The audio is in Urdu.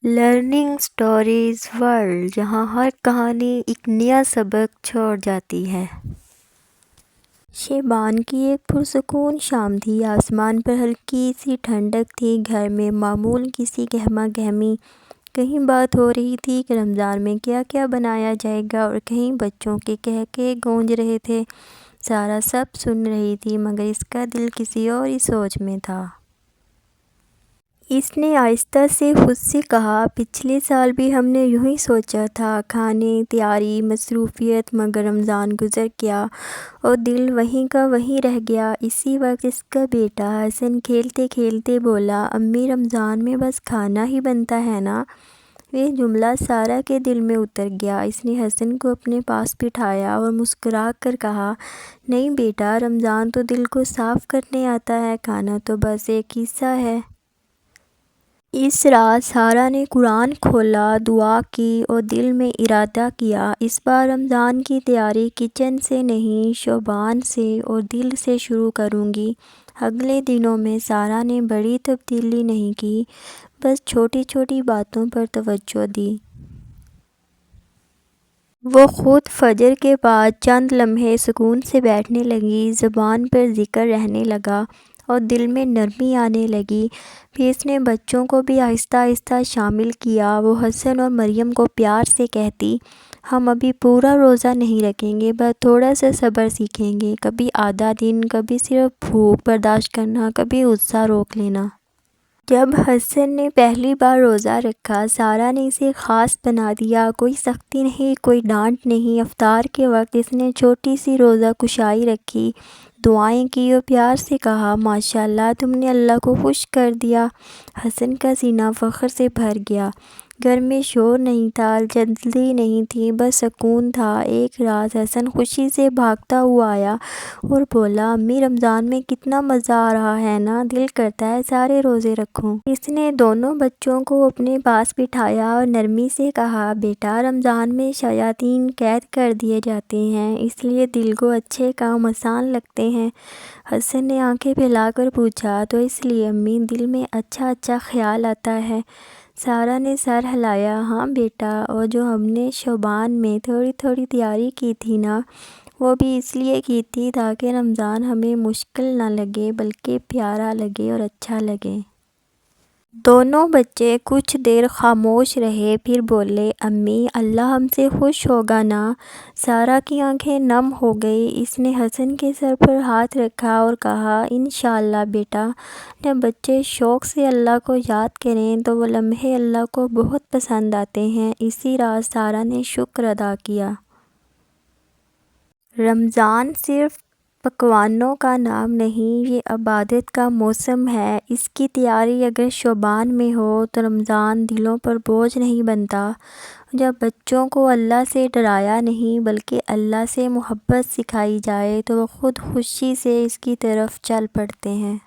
لرننگ سٹوریز ورلڈ، جہاں ہر کہانی ایک نیا سبق چھوڑ جاتی ہے۔ شعبان کی ایک پرسکون شام تھی۔ آسمان پر ہلکی سی ٹھنڈک تھی۔ گھر میں معمول کسی گہما گہمی، کہیں بات ہو رہی تھی کہ رمضان میں کیا کیا بنایا جائے گا، اور کہیں بچوں کے قہقہے گونج رہے تھے۔ سارا سب سن رہی تھی، مگر اس کا دل کسی اور ہی سوچ میں تھا۔ اس نے آہستہ سے خود سے کہا، پچھلے سال بھی ہم نے یوں ہی سوچا تھا، کھانے، تیاری، مصروفیت، مگر رمضان گزر گیا اور دل وہیں کا وہیں رہ گیا۔ اسی وقت اس کا بیٹا حسن کھیلتے کھیلتے بولا، امی رمضان میں بس کھانا ہی بنتا ہے نا؟ یہ جملہ سارا کے دل میں اتر گیا۔ اس نے حسن کو اپنے پاس بٹھایا اور مسکرا کر کہا، نہیں بیٹا، رمضان تو دل کو صاف کرنے آتا ہے، کھانا تو بس ایک حصہ ہے۔ اس رات سارا نے قرآن کھولا، دعا کی اور دل میں ارادہ کیا، اس بار رمضان کی تیاری کچن سے نہیں، شعبان سے اور دل سے شروع کروں گی۔ اگلے دنوں میں سارا نے بڑی تبدیلی نہیں کی، بس چھوٹی چھوٹی باتوں پر توجہ دی۔ وہ خود فجر کے بعد چند لمحے سکون سے بیٹھنے لگی، زبان پر ذکر رہنے لگا اور دل میں نرمی آنے لگی۔ پھر اس نے بچوں کو بھی آہستہ آہستہ شامل کیا۔ وہ حسن اور مریم کو پیار سے کہتی، ہم ابھی پورا روزہ نہیں رکھیں گے، بس تھوڑا سا صبر سیکھیں گے، کبھی آدھا دن، کبھی صرف بھوک برداشت کرنا، کبھی غصہ روک لینا۔ جب حسن نے پہلی بار روزہ رکھا، سارا نے اسے خاص بنا دیا۔ کوئی سختی نہیں، کوئی ڈانٹ نہیں۔ افطار کے وقت اس نے چھوٹی سی روزہ کشائی رکھی، دعائیں کی اور پیار سے کہا، ماشاءاللہ، تم نے اللہ کو خوش کر دیا۔ حسن کا سینہ فخر سے بھر گیا۔ گھر میں شور نہیں تھا، جلدی نہیں تھی، بس سکون تھا۔ ایک رات حسن خوشی سے بھاگتا ہوا آیا اور بولا، امی رمضان میں کتنا مزہ آ رہا ہے نا، دل کرتا ہے سارے روزے رکھوں۔ اس نے دونوں بچوں کو اپنے پاس بٹھایا اور نرمی سے کہا، بیٹا، رمضان میں شیاطین قید کر دیے جاتے ہیں، اس لیے دل کو اچھے کام آسان لگتے ہیں۔ حسن نے آنکھیں پھیلا کر پوچھا، تو اس لیے امی، دل میں اچھا اچھا خیال آتا ہے؟ سارا نے سر ہلایا، ہاں بیٹا، اور جو ہم نے شعبان میں تھوڑی تھوڑی تیاری کی تھی نا، وہ بھی اس لیے کی تھی تاکہ رمضان ہمیں مشکل نہ لگے، بلکہ پیارا لگے اور اچھا لگے۔ دونوں بچے کچھ دیر خاموش رہے، پھر بولے، امی، اللہ ہم سے خوش ہوگا نا؟ سارا کی آنکھیں نم ہو گئیں۔ اس نے حسن کے سر پر ہاتھ رکھا اور کہا، انشاءاللہ بیٹا۔ جب بچے شوق سے اللہ کو یاد کریں تو وہ لمحے اللہ کو بہت پسند آتے ہیں۔ اسی رات سارا نے شکر ادا کیا۔ رمضان صرف پکوانوں کا نام نہیں، یہ عبادت کا موسم ہے۔ اس کی تیاری اگر شعبان میں ہو تو رمضان دلوں پر بوجھ نہیں بنتا۔ جب بچوں کو اللہ سے ڈرایا نہیں بلکہ اللہ سے محبت سکھائی جائے تو وہ خود خوشی سے اس کی طرف چل پڑتے ہیں۔